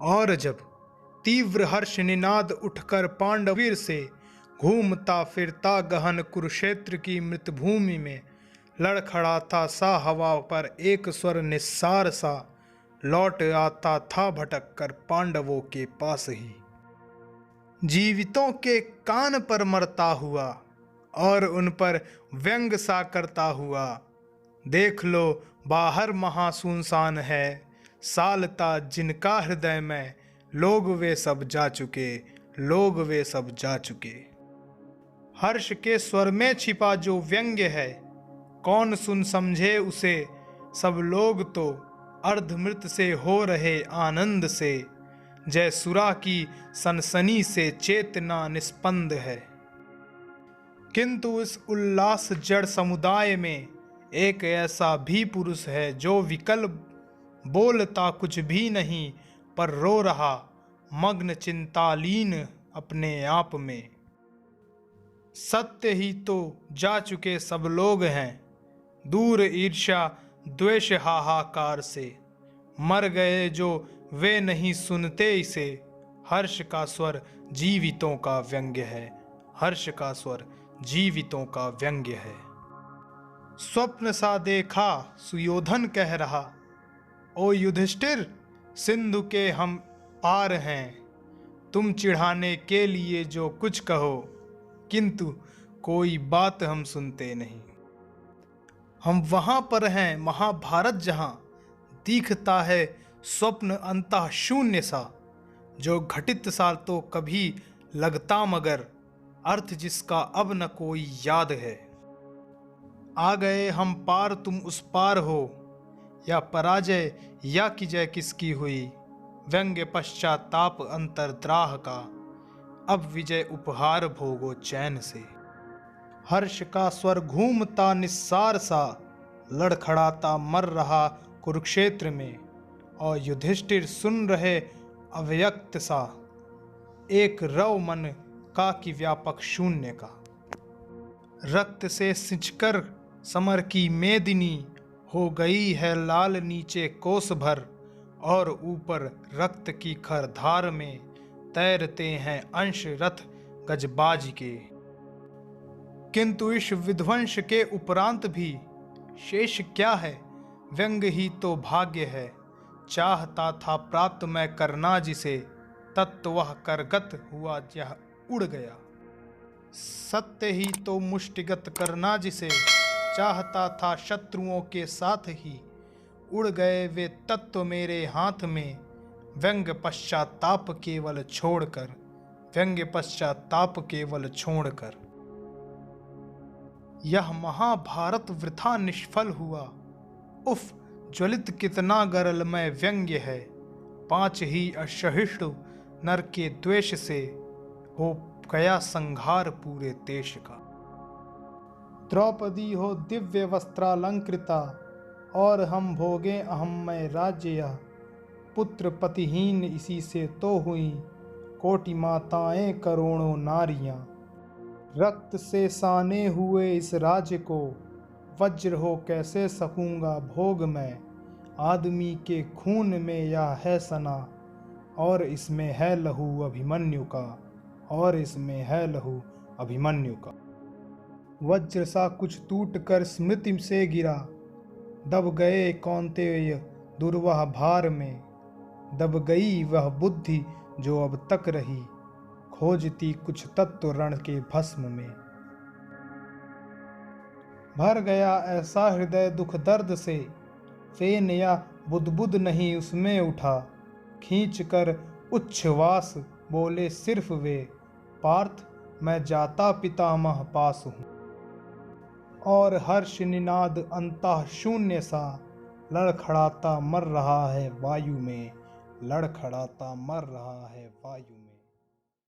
और जब तीव्र हर्ष निनाद उठकर पांडवीर से घूमता फिरता गहन कुरुक्षेत्र की मृतभूमि में लड़खड़ाता सा हवा पर एक स्वर निस्सार सा लौट आता था भटक कर पांडवों के पास ही, जीवितों के कान पर मरता हुआ और उन पर व्यंग सा करता हुआ। देख लो बाहर महासुनसान है, सालता जिनका हृदय में, लोग वे सब जा चुके, लोग वे सब जा चुके। हर्ष के स्वर में छिपा जो व्यंग्य है, कौन सुन समझे उसे, सब लोग तो अर्धमृत से हो रहे आनंद से, जय सुरा की सनसनी से चेतना निस्पंद है। किंतु इस उल्लास जड़ समुदाय में एक ऐसा भी पुरुष है जो विकल बोलता कुछ भी नहीं पर रो रहा, मग्न चिंतालीन अपने आप में। सत्य ही तो जा चुके सब लोग हैं, दूर ईर्ष्या द्वेष हाहाकार से, मर गए जो वे नहीं सुनते इसे। हर्ष का स्वर जीवितों का व्यंग्य है, हर्ष का स्वर जीवितों का व्यंग्य है। स्वप्न सा देखा सुयोधन कह रहा, ओ युधिष्ठिर सिंधु के हम पार हैं, तुम चिढ़ाने के लिए जो कुछ कहो, किंतु कोई बात हम सुनते नहीं। हम वहां पर हैं महाभारत जहां दिखता है स्वप्न अंतः शून्य सा, जो घटित सा तो कभी लगता मगर अर्थ जिसका अब न कोई याद है। आ गए हम पार तुम उस पार हो, या पराजय या कि जय किसकी हुई, व्यंग्य पश्चाताप अंतर्द्राह का, अब विजय उपहार भोगो चैन से। हर्ष का स्वर घूमता निस्सार सा लड़खड़ाता मर रहा कुरुक्षेत्र में, और युधिष्ठिर सुन रहे अव्यक्त सा एक रव मन का कि व्यापक शून्य का। रक्त से सिंचकर समर की मेदिनी हो गई है लाल नीचे कोस भर, और ऊपर रक्त की खरधार में तैरते हैं अंश रथ गजबाज के। किंतु इस विध्वंस के उपरांत भी शेष क्या है, व्यंग ही तो भाग्य है। चाहता था प्राप्त मैं करना जिसे, तत्व वह करगत हुआ यह उड़ गया। सत्य ही तो मुष्टिगत करना जिसे, चाहता था शत्रुओं के साथ ही, उड़ गए वे तत्व मेरे हाथ में। व्यंग पश्चाताप केवल छोड़कर, व्यंग पश्चाताप केवल छोड़कर। यह महाभारत वृथा निष्फल हुआ, उफ ज्वलित कितना गरलमय व्यंग्य है। 5 ही असहिष्णु नर के द्वेष से हो गया संहार पूरे देश का। द्रौपदी हो दिव्य वस्त्रालंकृता, और हम भोगे अहममय राज्य यह। पुत्र पतिहीन इसी से तो हुई, कोटि माताएं करोड़ों नारियां। रक्त से साने हुए इस राज्य को, वज्र हो कैसे सकूंगा भोग मैं। आदमी के खून में यह है सना, और इसमें है लहू अभिमन्यु का, और इसमें है लहू अभिमन्यु का। वज्र सा कुछ टूट कर स्मृति से गिरा, दब गए कौन्तेय दुर्वाह भार में। दब गई वह बुद्धि जो अब तक रही, खोजती कुछ तत्व रण के भस्म में। भर गया ऐसा हृदय दुख दर्द से, फेन या बुदबुद नहीं उसमें उठा। खींच कर उच्छ्वास बोले सिर्फ वे, पार्थ मैं जाता पितामह पास हूँ। और हर्ष निनाद अंतः शून्य सा लड़खड़ाता मर रहा है वायु में, लड़खड़ाता मर रहा है वायु में।